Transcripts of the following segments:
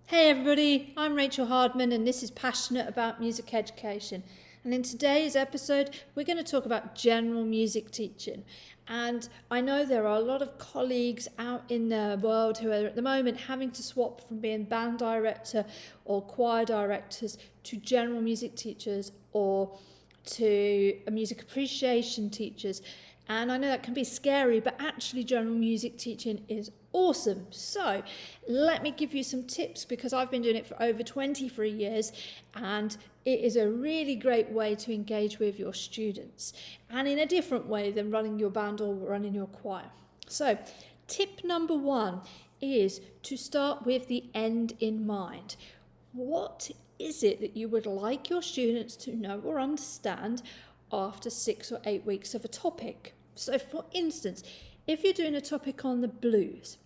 Hey everybody, I'm Rachel Hardman and this is Passionate About Music Education. And in today's episode, we're going to talk about general music teaching. And I know there are a lot of colleagues out in the world who are at the moment having to swap from being band director or choir directors to general music teachers or to music appreciation teachers. And I know that can be scary, but actually general music teaching is awesome. So let me give you some tips because I've been doing it for over 23 years and it is a really great way to engage with your students and in a different way than running your band or running your choir. So tip number one is to start with the end in mind. What is it that you would like your students to know or understand after 6 or 8 weeks of a topic? So for instance, if you're doing a topic on the blues,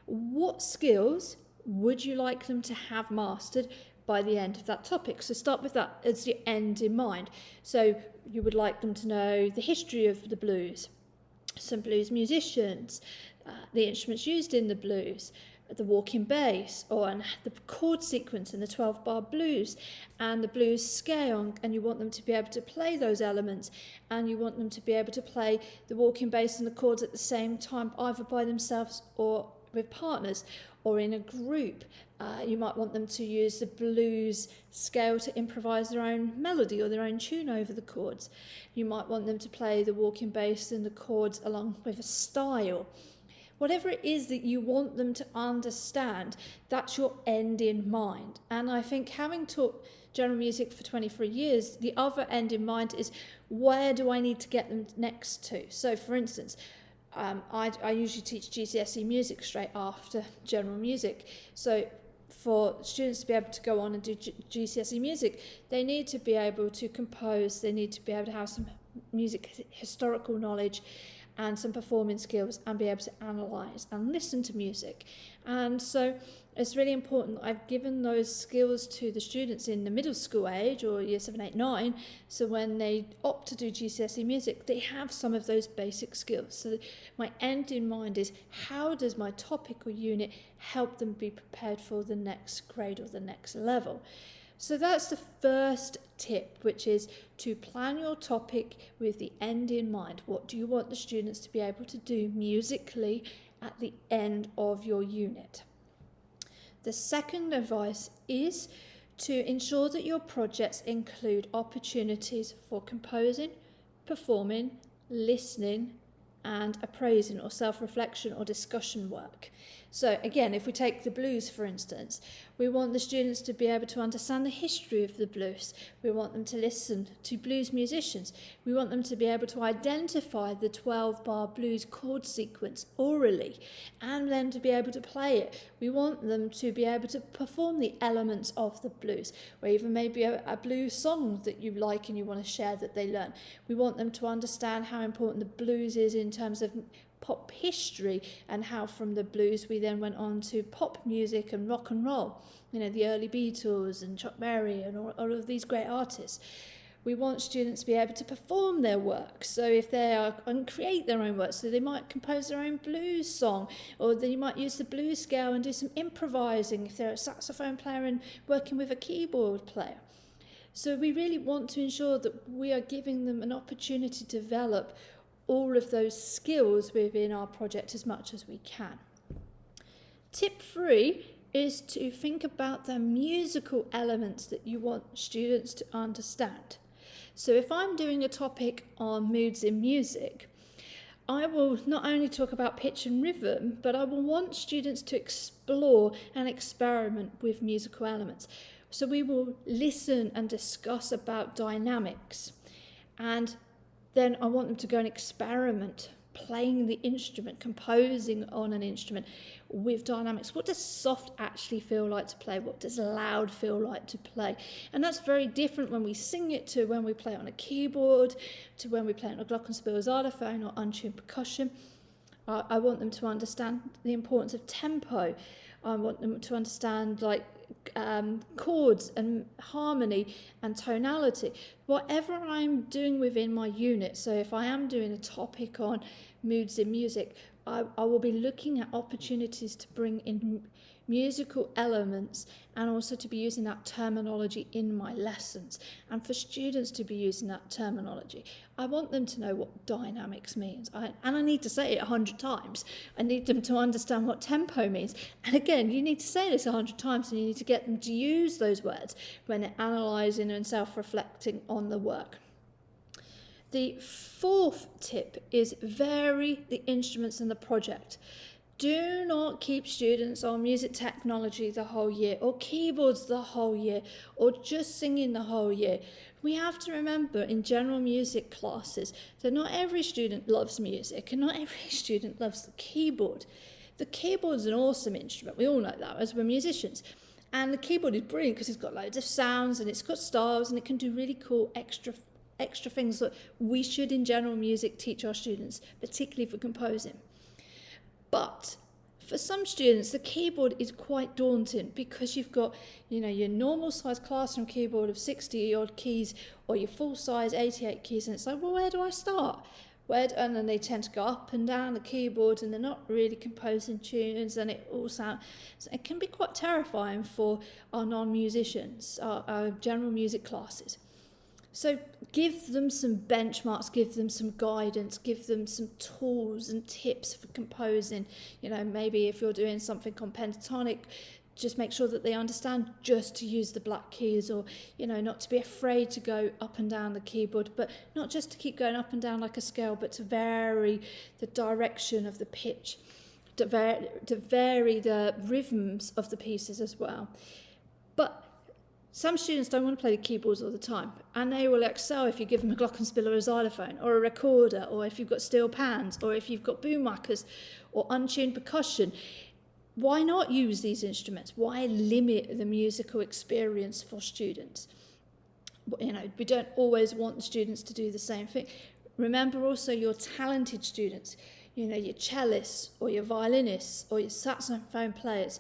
what skills would you like them to have mastered by the end of that topic? So start with that as the end in mind. So you would like them to know the history of the blues, some blues musicians, the instruments used in the blues, the walking bass, or the chord sequence in the 12-bar blues and the blues scale, and you want them to be able to play those elements, and you want them to be able to play the walking bass and the chords at the same time, either by themselves or with partners or in a group. You might want them to use the blues scale to improvise their own melody or their own tune over the chords. You might want them to play the walking bass and the chords along with a style. Whatever it is that you want them to understand, that's your end in mind. And I think having taught general music for 23 years, the other end in mind is where do I need to get them next to? So for instance, I usually teach GCSE music straight after general music. So for students to be able to go on and do GCSE music, they need to be able to compose, they need to be able to have some music historical knowledge and some performing skills and be able to analyse and listen to music. And so it's really important that I've given those skills to the students in the middle school age or year 7, 8, 9, so when they opt to do GCSE music, they have some of those basic skills. So my end in mind is how does my topic or unit help them be prepared for the next grade or the next level? So that's the first tip, which is to plan your topic with the end in mind. What do you want the students to be able to do musically at the end of your unit? The second advice is to ensure that your projects include opportunities for composing, performing, listening, and appraising or self-reflection or discussion work. So again, if we take the blues for instance, we want the students to be able to understand the history of the blues. We want them to listen to blues musicians. We want them to be able to identify the 12-bar blues chord sequence orally and then to be able to play it. We want them to be able to perform the elements of the blues, or even maybe a blues song that you like and you want to share that they learn. We want them to understand how important the blues is in terms of pop history and how from the blues we then went on to pop music and rock and roll, you know, the early Beatles and Chuck Berry and all of these great artists. We want students to be able to perform their work, so if they are and create their own work, so they might compose their own blues song, or they might use the blues scale and do some improvising if they're a saxophone player and working with a keyboard player. So we really want to ensure that we are giving them an opportunity to develop all of those skills within our project as much as we can. Tip 3 is to think about the musical elements that you want students to understand. So if I'm doing a topic on moods in music, I will not only talk about pitch and rhythm, but I will want students to explore and experiment with musical elements. So we will listen and discuss about dynamics, and then I want them to go and experiment playing the instrument, composing on an instrument with dynamics. What does soft actually feel like to play? What does loud feel like to play? And that's very different when we sing it to when we play it on a keyboard, to when we play it on a glockenspiel xylophone or untuned percussion. I want them to understand the importance of tempo. I want them to understand chords and harmony and tonality. Whatever I'm doing within my unit, so if I am doing a topic on moods in music, I will be looking at opportunities to bring in musical elements, and also to be using that terminology in my lessons, and for students to be using that terminology. I want them to know what dynamics means, and I need to say it 100 times. I need them to understand what tempo means. And again, you need to say this 100 times, and you need to get them to use those words when they're analysing and self-reflecting on the work. The fourth tip is vary the instruments in the project. Do not keep students on music technology the whole year, or keyboards the whole year, or just singing the whole year. We have to remember in general music classes that not every student loves music and not every student loves the keyboard. The keyboard is an awesome instrument. We all know that as we're musicians. And the keyboard is brilliant because it's got loads of sounds and it's got styles and it can do really cool extra things that we should in general music teach our students, particularly for composing. But for some students, the keyboard is quite daunting because you've got, your normal size classroom keyboard of 60 odd keys or your full size 88 keys, and it's like, well, where do I start? And then they tend to go up and down the keyboard, and they're not really composing tunes, and it can be quite terrifying for our non-musicians, our general music classes. So give them some benchmarks, give them some guidance, give them some tools and tips for composing. Maybe if you're doing something on pentatonic, just make sure that they understand just to use the black keys, or, not to be afraid to go up and down the keyboard, but not just to keep going up and down like a scale, but to vary the direction of the pitch, to vary the rhythms of the pieces as well. But some students don't want to play the keyboards all the time, and they will excel if you give them a glockenspiel or a xylophone or a recorder, or if you've got steel pans, or if you've got boom whackers or untuned percussion. Why not use these instruments? Why limit the musical experience for students? We don't always want the students to do the same thing. Remember also your talented students, your cellists or your violinists or your saxophone players.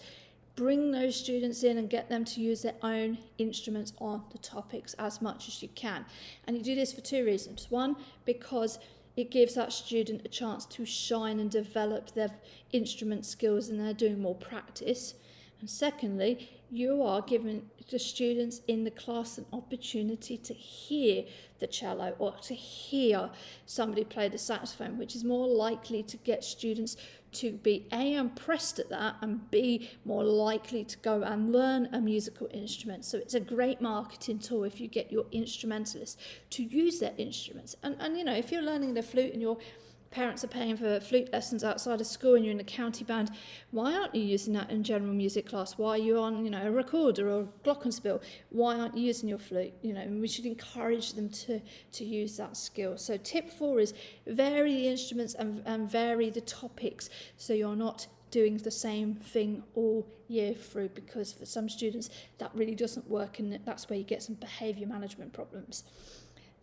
Bring those students in and get them to use their own instruments on the topics as much as you can. And you do this for two reasons. One, because it gives that student a chance to shine and develop their instrument skills, and they're doing more practice. And secondly, you are giving the students in the class an opportunity to hear the cello or to hear somebody play the saxophone, which is more likely to get students to be A, impressed at that, and B, more likely to go and learn a musical instrument. So it's a great marketing tool if you get your instrumentalists to use their instruments. And if you're learning the flute and your parents are paying for flute lessons outside of school and you're in a county band, why aren't you using that in general music class? Why are you on, a recorder or a glockenspiel? Why aren't you using your flute? And we should encourage them to use that skill. So tip 4 is vary the instruments and vary the topics, so you're not doing the same thing all year through, because for some students that really doesn't work, and that's where you get some behaviour management problems.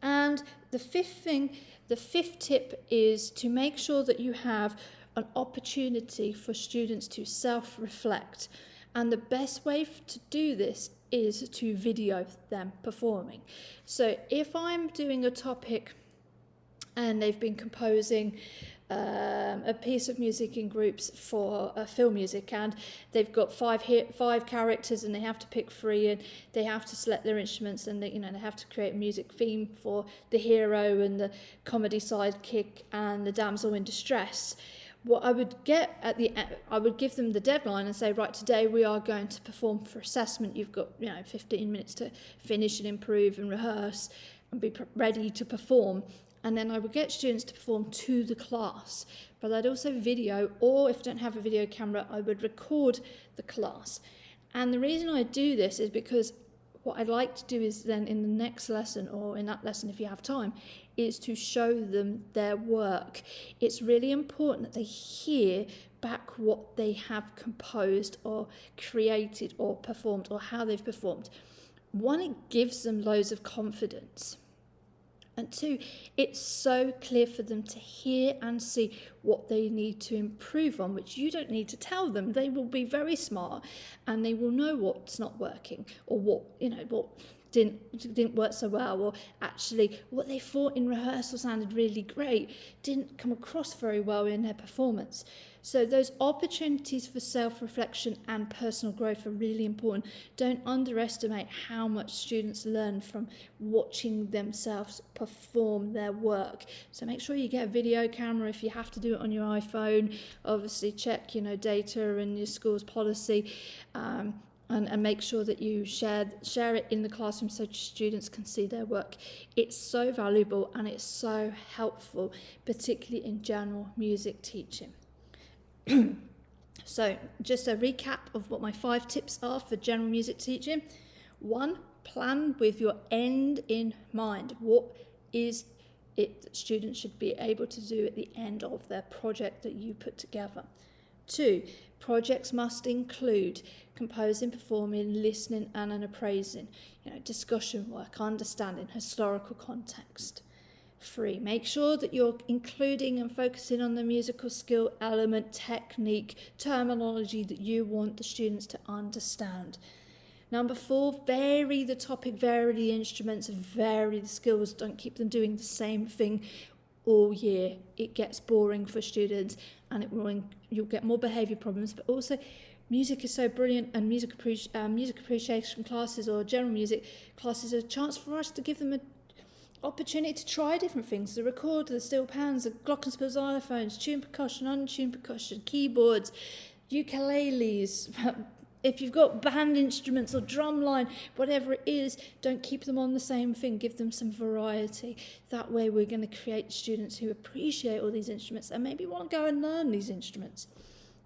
And the fifth tip is to make sure that you have an opportunity for students to self-reflect. And the best way to do this is to video them performing. So if I'm doing a topic and they've been composing a piece of music in groups for film music, and they've got five characters, and they have to pick 3, and they have to select their instruments, and they have to create a music theme for the hero and the comedy sidekick and the damsel in distress. What I would get at the end, I would give them the deadline and say, right, today we are going to perform for assessment. You've got 15 minutes to finish and improve and rehearse and be ready to perform. And then I would get students to perform to the class, but I'd also video, or if I don't have a video camera, I would record the class. And the reason I do this is because what I'd like to do is then in the next lesson, or in that lesson if you have time, is to show them their work. It's really important that they hear back what they have composed or created or performed, or how they've performed. One, it gives them loads of confidence. And 2, it's so clear for them to hear and see what they need to improve on, which you don't need to tell them. They will be very smart, and they will know what's not working, or what didn't work so well, or actually what they thought in rehearsal sounded really great didn't come across very well in their performance. So those opportunities for self-reflection and personal growth are really important. Don't underestimate how much students learn from watching themselves perform their work. So make sure you get a video camera if you have to do it on your iPhone. Obviously check, data and your school's policy. And make sure that you share it in the classroom so students can see their work. It's so valuable and it's so helpful, particularly in general music teaching. So just a recap of what my 5 tips are for general music teaching. 1, plan with your end in mind. What is it that students should be able to do at the end of their project that you put together? 2, projects must include composing, performing, listening and appraising, discussion work, understanding historical context. 3, make sure that you're including and focusing on the musical skill element, technique, terminology that you want the students to understand. Number 4, vary the topic, vary the instruments, vary the skills. Don't keep them doing the same thing all year. It gets boring for students and you'll get more behaviour problems, but also music is so brilliant, and music appreciation classes or general music classes are a chance for us to give them an opportunity to try different things: the recorder, the steel pans, the glockenspiel xylophones, tuned percussion, untuned percussion, keyboards, ukuleles. If you've got band instruments or drumline, whatever it is, don't keep them on the same thing. Give them some variety. That way we're going to create students who appreciate all these instruments and maybe want to go and learn these instruments.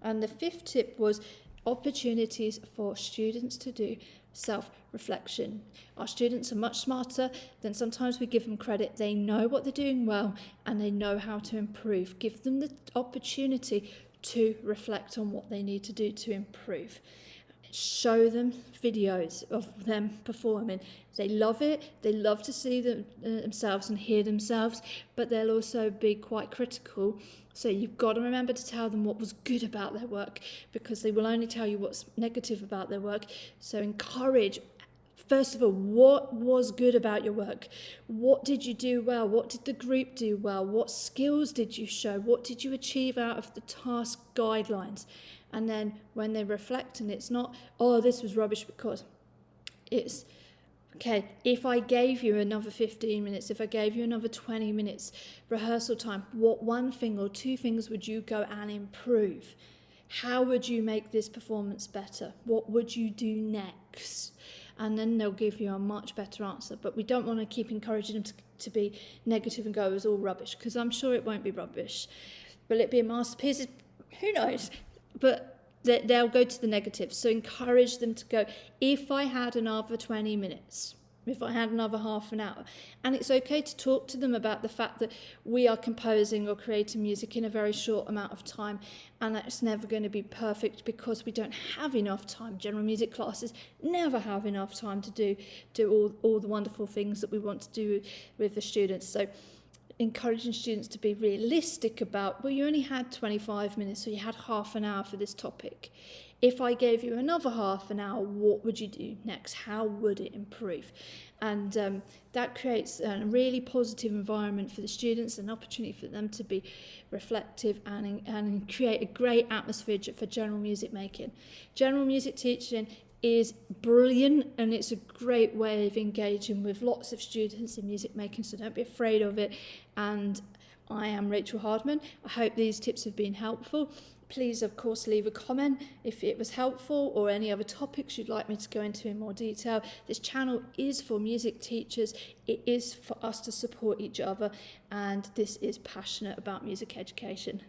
And the 5th tip was opportunities for students to do self-reflection. Our students are much smarter than sometimes we give them credit. They know what they're doing well and they know how to improve. Give them the opportunity to reflect on what they need to do to improve. Show them videos of them performing. They love it. They love to see themselves and hear themselves, but they'll also be quite critical. So you've got to remember to tell them what was good about their work, because they will only tell you what's negative about their work. So encourage, first of all, what was good about your work? What did you do well? What did the group do well? What skills did you show? What did you achieve out of the task guidelines? And then when they reflect, and it's not, oh, this was rubbish, because it's, okay, if I gave you another 15 minutes, if I gave you another 20 minutes rehearsal time, what 1 thing or 2 things would you go and improve? How would you make this performance better? What would you do next? And then they'll give you a much better answer. But we don't want to keep encouraging them to be negative and go, it was all rubbish, because I'm sure it won't be rubbish. Will it be a masterpiece? Who knows? But they'll go to the negative. So encourage them to go, if I had another 20 minutes, if I had another half an hour. And it's okay to talk to them about the fact that we are composing or creating music in a very short amount of time, and that's never going to be perfect because we don't have enough time. General music classes never have enough time to do all the wonderful things that we want to do with the students. So encouraging students to be realistic about, well, you only had 25 minutes, so you had half an hour for this topic. If I gave you another half an hour, what would you do next? How would it improve? And that creates a really positive environment for the students, an opportunity for them to be reflective and create a great atmosphere for general music making. General music teaching is brilliant, and it's a great way of engaging with lots of students in music making, so don't be afraid of it. And I am Rachel Hardman. I hope these tips have been helpful. Please, of course, leave a comment if it was helpful, or any other topics you'd like me to go into in more detail. This channel is for music teachers. It is for us to support each other, and this is passionate about music education.